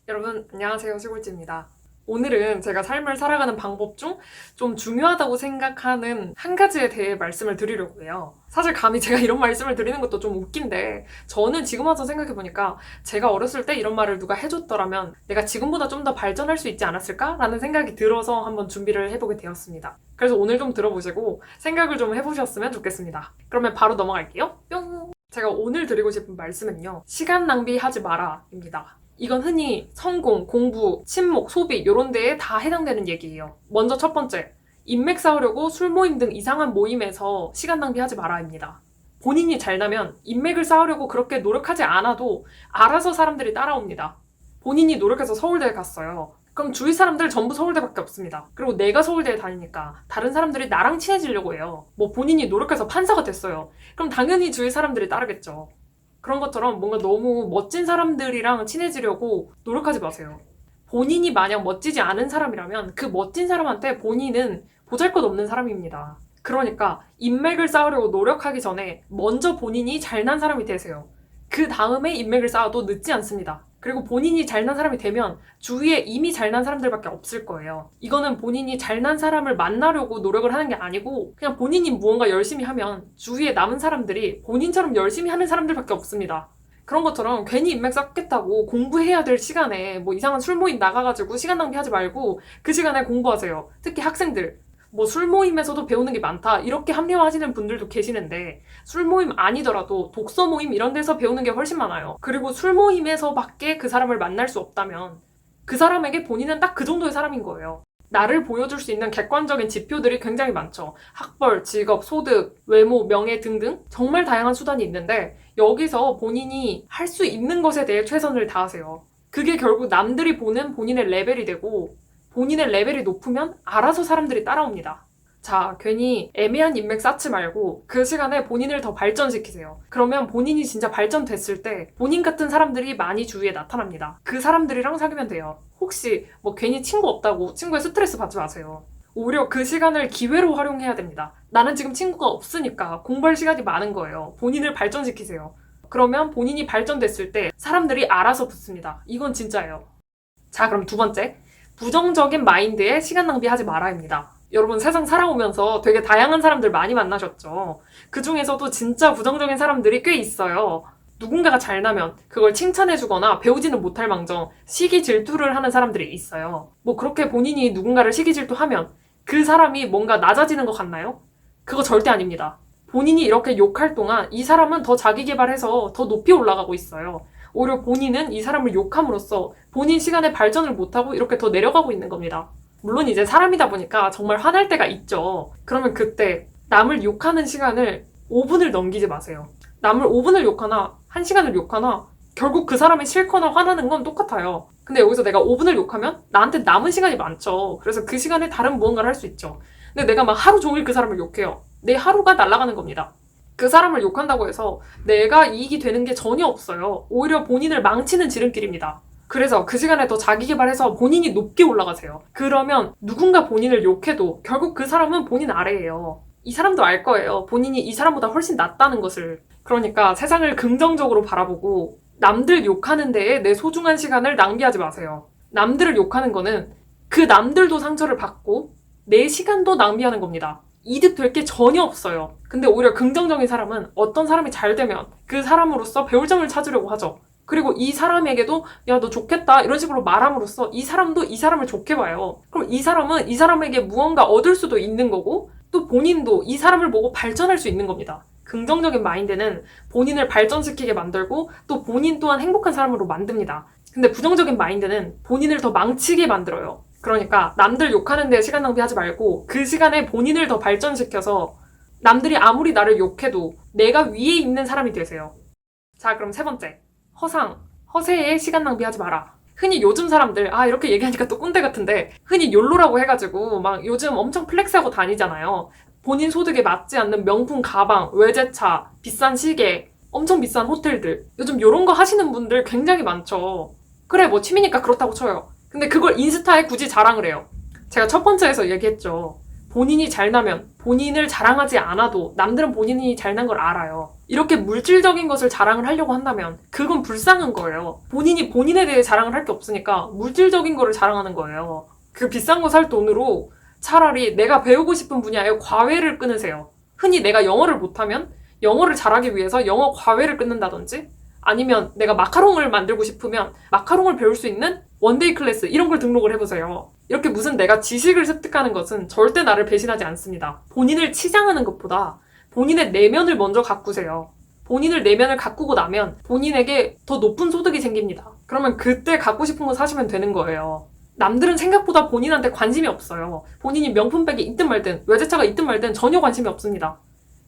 여러분, 안녕하세요. 시골지입니다. 오늘은 제가 삶을 살아가는 방법 중 좀 중요하다고 생각하는 한 가지에 대해 말씀을 드리려고 해요. 사실 감히 제가 이런 말씀을 드리는 것도 좀 웃긴데, 저는 지금 와서 생각해보니까 제가 어렸을 때 이런 말을 누가 해줬더라면 내가 지금보다 좀 더 발전할 수 있지 않았을까라는 생각이 들어서 한번 준비를 해보게 되었습니다. 그래서 오늘 좀 들어보시고 생각을 좀 해보셨으면 좋겠습니다. 그러면 바로 넘어갈게요. 뿅! 제가 오늘 드리고 싶은 말씀은요. 시간 낭비하지 마라입니다. 이건 흔히 성공, 공부, 친목, 소비 이런 데에 다 해당되는 얘기예요. 먼저 첫 번째, 인맥 쌓으려고 술 모임 등 이상한 모임에서 시간 낭비하지 마라입니다. 본인이 잘나면 인맥을 쌓으려고 그렇게 노력하지 않아도 알아서 사람들이 따라옵니다. 본인이 노력해서 서울대에 갔어요. 그럼 주위 사람들 전부 서울대밖에 없습니다. 그리고 내가 서울대에 다니니까 다른 사람들이 나랑 친해지려고 해요. 뭐 본인이 노력해서 판사가 됐어요. 그럼 당연히 주위 사람들이 따르겠죠. 그런 것처럼 뭔가 너무 멋진 사람들이랑 친해지려고 노력하지 마세요. 본인이 만약 멋지지 않은 사람이라면 그 멋진 사람한테 본인은 보잘것없는 사람입니다. 그러니까 인맥을 쌓으려고 노력하기 전에 먼저 본인이 잘난 사람이 되세요. 그 다음에 인맥을 쌓아도 늦지 않습니다. 그리고 본인이 잘난 사람이 되면 주위에 이미 잘난 사람들밖에 없을 거예요. 이거는 본인이 잘난 사람을 만나려고 노력을 하는 게 아니고 그냥 본인이 무언가 열심히 하면 주위에 남은 사람들이 본인처럼 열심히 하는 사람들밖에 없습니다. 그런 것처럼 괜히 인맥 쌓겠다고 공부해야 될 시간에 뭐 이상한 술 모임 나가가지고 시간 낭비하지 말고 그 시간에 공부하세요. 특히 학생들. 뭐 술 모임에서도 배우는 게 많다 이렇게 합리화하시는 분들도 계시는데 술 모임 아니더라도 독서 모임 이런 데서 배우는 게 훨씬 많아요. 그리고 술 모임에서밖에 그 사람을 만날 수 없다면 그 사람에게 본인은 딱 그 정도의 사람인 거예요. 나를 보여줄 수 있는 객관적인 지표들이 굉장히 많죠. 학벌, 직업, 소득, 외모, 명예 등등 정말 다양한 수단이 있는데 여기서 본인이 할 수 있는 것에 대해 최선을 다하세요. 그게 결국 남들이 보는 본인의 레벨이 되고 본인의 레벨이 높으면 알아서 사람들이 따라옵니다. 자, 괜히 애매한 인맥 쌓지 말고 그 시간에 본인을 더 발전시키세요. 그러면 본인이 진짜 발전됐을 때 본인 같은 사람들이 많이 주위에 나타납니다. 그 사람들이랑 사귀면 돼요. 혹시 뭐 괜히 친구 없다고 친구에 스트레스 받지 마세요. 오히려 그 시간을 기회로 활용해야 됩니다. 나는 지금 친구가 없으니까 공부할 시간이 많은 거예요. 본인을 발전시키세요. 그러면 본인이 발전됐을 때 사람들이 알아서 붙습니다. 이건 진짜예요. 자, 그럼 두 번째. 부정적인 마인드에 시간 낭비하지 말아입니다. 여러분 세상 살아오면서 되게 다양한 사람들 많이 만나셨죠? 그 중에서도 진짜 부정적인 사람들이 꽤 있어요. 누군가가 잘나면 그걸 칭찬해주거나 배우지는 못할 망정 시기 질투를 하는 사람들이 있어요. 뭐 그렇게 본인이 누군가를 시기 질투하면 그 사람이 뭔가 낮아지는 것 같나요? 그거 절대 아닙니다. 본인이 이렇게 욕할 동안 이 사람은 더 자기 개발해서 더 높이 올라가고 있어요. 오히려 본인은 이 사람을 욕함으로써 본인 시간에 발전을 못하고 이렇게 더 내려가고 있는 겁니다. 물론 이제 사람이다 보니까 정말 화날 때가 있죠. 그러면 그때 남을 욕하는 시간을 5분을 넘기지 마세요. 남을 5분을 욕하나 1시간을 욕하나 결국 그 사람이 싫거나 화나는 건 똑같아요. 근데 여기서 내가 5분을 욕하면 나한테 남은 시간이 많죠. 그래서 그 시간에 다른 무언가를 할 수 있죠. 근데 내가 막 하루 종일 그 사람을 욕해요. 내 하루가 날아가는 겁니다. 그 사람을 욕한다고 해서 내가 이익이 되는 게 전혀 없어요. 오히려 본인을 망치는 지름길입니다. 그래서 그 시간에 더 자기 개발해서 본인이 높게 올라가세요. 그러면 누군가 본인을 욕해도 결국 그 사람은 본인 아래예요. 이 사람도 알 거예요. 본인이 이 사람보다 훨씬 낫다는 것을. 그러니까 세상을 긍정적으로 바라보고 남들 욕하는 데에 내 소중한 시간을 낭비하지 마세요. 남들을 욕하는 거는 그 남들도 상처를 받고 내 시간도 낭비하는 겁니다. 이득 될 게 전혀 없어요. 근데 오히려 긍정적인 사람은 어떤 사람이 잘 되면 그 사람으로서 배울 점을 찾으려고 하죠. 그리고 이 사람에게도 야, 너 좋겠다 이런 식으로 말함으로써 이 사람도 이 사람을 좋게 봐요. 그럼 이 사람은 이 사람에게 무언가 얻을 수도 있는 거고 또 본인도 이 사람을 보고 발전할 수 있는 겁니다. 긍정적인 마인드는 본인을 발전시키게 만들고 또 본인 또한 행복한 사람으로 만듭니다. 근데 부정적인 마인드는 본인을 더 망치게 만들어요. 그러니까 남들 욕하는 데 시간 낭비하지 말고 그 시간에 본인을 더 발전시켜서 남들이 아무리 나를 욕해도 내가 위에 있는 사람이 되세요. 자, 그럼 세 번째. 허세에 시간 낭비하지 마라. 흔히 요즘 사람들, 이렇게 얘기하니까 또 꼰대 같은데 흔히 욜로라고 해가지고 막 요즘 엄청 플렉스하고 다니잖아요. 본인 소득에 맞지 않는 명품 가방, 외제차, 비싼 시계, 엄청 비싼 호텔들. 요즘 요런 거 하시는 분들 굉장히 많죠. 그래, 뭐 취미니까 그렇다고 쳐요. 근데 그걸 인스타에 굳이 자랑을 해요. 제가 첫 번째에서 얘기했죠. 본인이 잘나면 본인을 자랑하지 않아도 남들은 본인이 잘난 걸 알아요. 이렇게 물질적인 것을 자랑을 하려고 한다면 그건 불쌍한 거예요. 본인이 본인에 대해 자랑을 할 게 없으니까 물질적인 거를 자랑하는 거예요. 그 비싼 거 살 돈으로 차라리 내가 배우고 싶은 분야에 과외를 끊으세요. 흔히 내가 영어를 못하면 영어를 잘하기 위해서 영어 과외를 끊는다든지, 아니면 내가 마카롱을 만들고 싶으면 마카롱을 배울 수 있는 원데이 클래스 이런 걸 등록을 해보세요. 이렇게 무슨 내가 지식을 습득하는 것은 절대 나를 배신하지 않습니다. 본인을 치장하는 것보다 본인의 내면을 먼저 가꾸세요. 본인을 내면을 가꾸고 나면 본인에게 더 높은 소득이 생깁니다. 그러면 그때 갖고 싶은 거 사시면 되는 거예요. 남들은 생각보다 본인한테 관심이 없어요. 본인이 명품백이 있든 말든 외제차가 있든 말든 전혀 관심이 없습니다.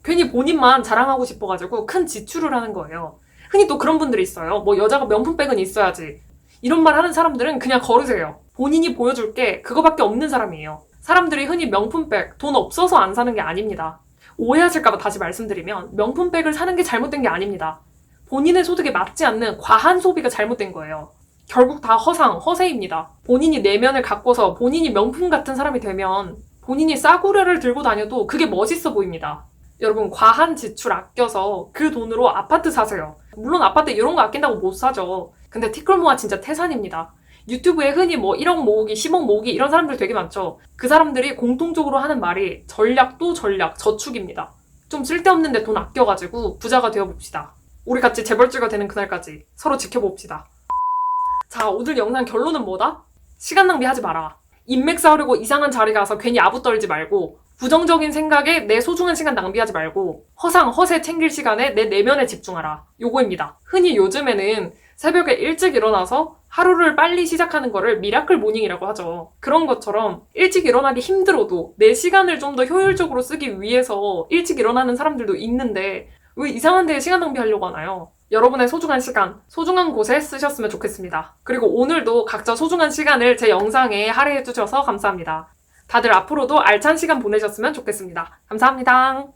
괜히 본인만 자랑하고 싶어가지고 큰 지출을 하는 거예요. 흔히 또 그런 분들이 있어요. 뭐 여자가 명품백은 있어야지. 이런 말 하는 사람들은 그냥 걸으세요. 본인이 보여줄 게 그거밖에 없는 사람이에요. 사람들이 흔히 명품백, 돈 없어서 안 사는 게 아닙니다. 오해하실까봐 다시 말씀드리면 명품백을 사는 게 잘못된 게 아닙니다. 본인의 소득에 맞지 않는 과한 소비가 잘못된 거예요. 결국 다 허세입니다. 본인이 내면을 가꿔서 본인이 명품 같은 사람이 되면 본인이 싸구려를 들고 다녀도 그게 멋있어 보입니다. 여러분, 과한 지출 아껴서 그 돈으로 아파트 사세요. 물론 아파트 이런 거 아낀다고 못 사죠. 근데 티끌모아 진짜 태산입니다. 유튜브에 흔히 뭐 1억 모으기, 10억 모으기 이런 사람들 되게 많죠. 그 사람들이 공통적으로 하는 말이 전략도 전략, 저축입니다. 좀 쓸데없는데 돈 아껴가지고 부자가 되어봅시다. 우리 같이 재벌주가 되는 그날까지 서로 지켜봅시다. 자, 오늘 영상 결론은 뭐다? 시간 낭비하지 마라. 인맥 쌓으려고 이상한 자리 가서 괜히 아부 떨지 말고, 부정적인 생각에 내 소중한 시간 낭비하지 말고, 허세 챙길 시간에 내 내면에 집중하라. 요거입니다. 흔히 요즘에는 새벽에 일찍 일어나서 하루를 빨리 시작하는 거를 미라클 모닝이라고 하죠. 그런 것처럼 일찍 일어나기 힘들어도 내 시간을 좀 더 효율적으로 쓰기 위해서 일찍 일어나는 사람들도 있는데 왜 이상한 데에 시간 낭비하려고 하나요? 여러분의 소중한 시간, 소중한 곳에 쓰셨으면 좋겠습니다. 그리고 오늘도 각자 소중한 시간을 제 영상에 할애해 주셔서 감사합니다. 다들 앞으로도 알찬 시간 보내셨으면 좋겠습니다. 감사합니다.